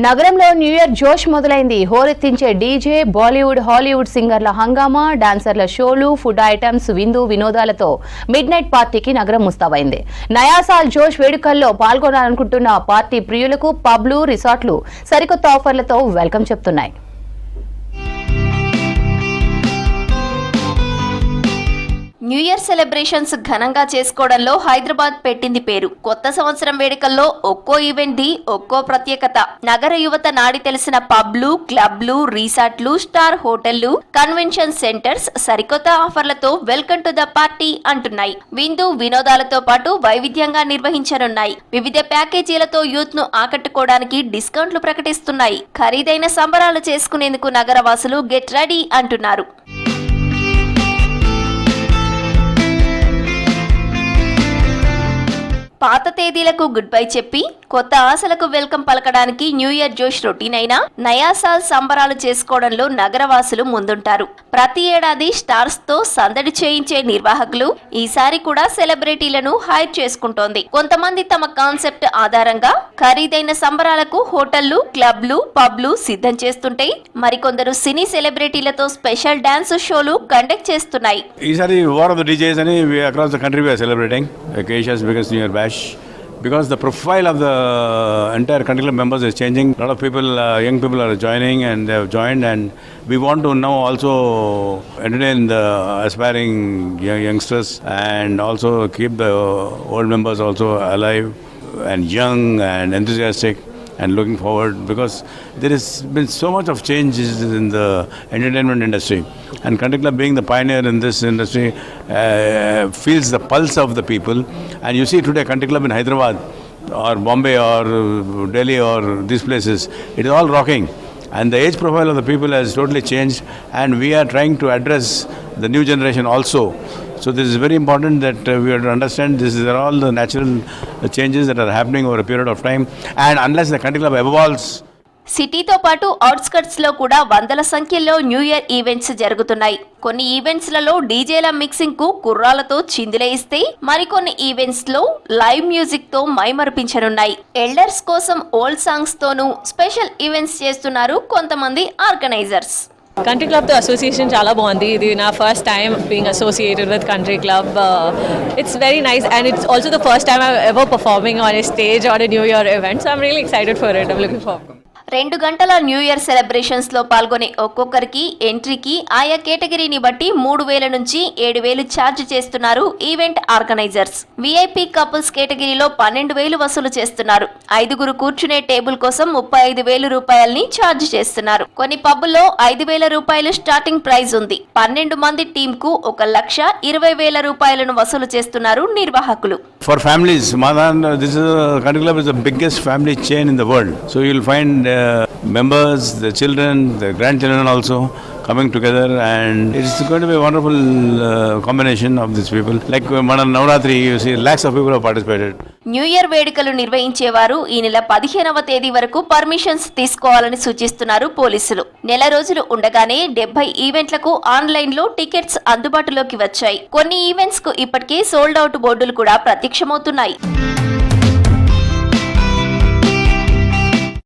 నగరంలో new year జోష్ మొదలైంది. హోరెత్తించే డీజే, బాలీవుడ్, హాలీవుడ్ సింగర్ల హంగామా, డాన్సర్ల షోలు, ఫుడ్ ఐటమ్స్, విందు వినోదాలతో మిడ్ నైట్ పార్టీకి నగరం ముస్తాబైంది. నయా సాల్ జోష్ వేడుకల్లో పాల్గొనాలనుకుంటున్న పార్టీ ప్రియులకు పబ్లు, రిసార్ట్లు సరికొత్త ఆఫర్లతో వెల్కమ్ చెప్తున్నాయి. న్యూ ఇయర్ సెలబ్రేషన్స్ ఘనంగా చేసుకోవడంలో హైదరాబాద్ పెట్టింది పేరు. కొత్త సంవత్సరం వేడుకల్లో ఒక్కో ఈవెంట్ ది ఒక్కో ప్రత్యేకత. నగర యువత నాడి తెలిసిన పబ్లు, క్లబ్లు, రిసార్ట్లు, స్టార్ హోటళ్లు, కన్వెన్షన్ సెంటర్స్ సరికొత్త ఆఫర్లతో వెల్కమ్ టు ద పార్టీ అంటున్నాయి. విందు వినోదాలతో పాటు వైవిధ్యంగా నిర్వహించనున్నాయి. వివిధ ప్యాకేజీలతో యూత్ ను ఆకట్టుకోవడానికి డిస్కౌంట్లు ప్రకటిస్తున్నాయి. ఖరీదైన సంబరాలు చేసుకునేందుకు నగరవాసులు గెట్ రెడీ అంటున్నారు. పాత తేదీలకు గుడ్ బై చెప్పి కొత్త ఆశలకు వెల్కమ్ పలకడానికి న్యూ ఇయర్ జోష్ రొటీన్ అయినా నయా సాల్ సంబరాలు చేసుకోవడంలో నగరవాసులు ముందుంటారు. ప్రతి ఏడాది స్టార్స్ తో సందడి చేయించే నిర్వాహకులు ఈసారి కూడా సెలబ్రిటీలను హైర్ చేసుకుంటోంది. కొంతమంది తమ కాన్సెప్ట్ ఆధారంగా ఖరీదైన సంబరాలకు హోటళ్లు, క్లబ్లు, పబ్లు సిద్ధం చేస్తుంటే మరికొందరు సినీ సెలబ్రిటీలతో స్పెషల్ డాన్స్ షోలు కండక్ట్ చేస్తున్నాయి. ఈసారి వార్ ఆఫ్ ద డీజేస్ అని across the country we are celebrating Asia's biggest New Year bash. Because the profile of the entire country club members is changing. A lot of people, young people are joining and they have joined, and we want to now also entertain the aspiring youngsters and also keep the old members also alive and young and enthusiastic and looking forward, because there has been so much of changes in the entertainment industry, and Country Club being the pioneer in this industry feels the pulse of the people. And you see today Country Club in Hyderabad or Bombay or Delhi or these places, it is all rocking, and the age profile of the people has totally changed, and we are trying to address the new generation also. So this is very important that we have to understand this is all the natural changes that are happening over a period of time, and unless the Country Club evolves. సిటీతో పాటు outskirts లో కూడా వందల సంఖ్యలో new year events జరుగుతున్నాయి. కొన్ని events లలో డీజేల mixing కు కుర్రాలతో చిందులేయిస్తే మరికొన్ని ఈవెంట్స్ లో లైవ్ మ్యూజిక్ తో మైమరిపించనున్నాయి. ఎల్డర్స్ కోసం ఓల్డ్ సాంగ్స్ తోనూ స్పెషల్ ఈవెంట్స్ చేస్తున్నారు కొంతమంది ఆర్గనైజర్స్. కంట్రీ క్లబ్తో అసోసియేషన్ చాలా బాగుంది. ఇది నా first time being associated with country club. It's very nice and it's also the first time I ever performing on a stage on a new year event. So I'm really excited for it. I'm looking forward. 2 గంటల new year celebrations లో పాల్గొనే ఒక్కొక్కరికి ఎంట్రీకి ఆయా కేటగిరీని బట్టి 3,000 నుంచి 7,000 charge చేస్తున్నారు event organisers. VIP couples కేటగిరీలో 12,000 వసూలు చేస్తున్నారు. 5గురు కూర్చునే టేబుల్ కోసం 35,000 రూపాయల్ని ఛార్జ్ చేస్తున్నారు. కొన్ని పబ్బుల్లో 5,000 రూపాయలు స్టార్టింగ్ ప్రైజ్ ఉంది. 12 మంది టీమ్ కు 1,20,000 రూపాయలను వసూలు చేస్తున్నారు నిర్వాహకులు. For families, Madan, this is Country Club is the biggest family chain in the world. So you'll find members, the children, the grandchildren also coming together, and it's going to be a wonderful combination of these people. Like Madan Navratri, you see lakhs of people have participated. New year వేడుకలు నిర్వహించేవారు ఈ నెల 15వ తేదీ వరకు permissions తీసుకోవాలని సూచిస్తున్నారు పోలీసులు. నెల రోజులు ఉండగానే 70 ఈవెంట్లకు ఆన్లైన్ లో టికెట్స్ అందుబాటులోకి వచ్చాయి. కొన్ని ఈవెంట్స్ కు ఇప్పటికే సోల్డ్ అవుట్ బోర్డులు కూడా ప్రత్యక్షమవుతున్నాయి.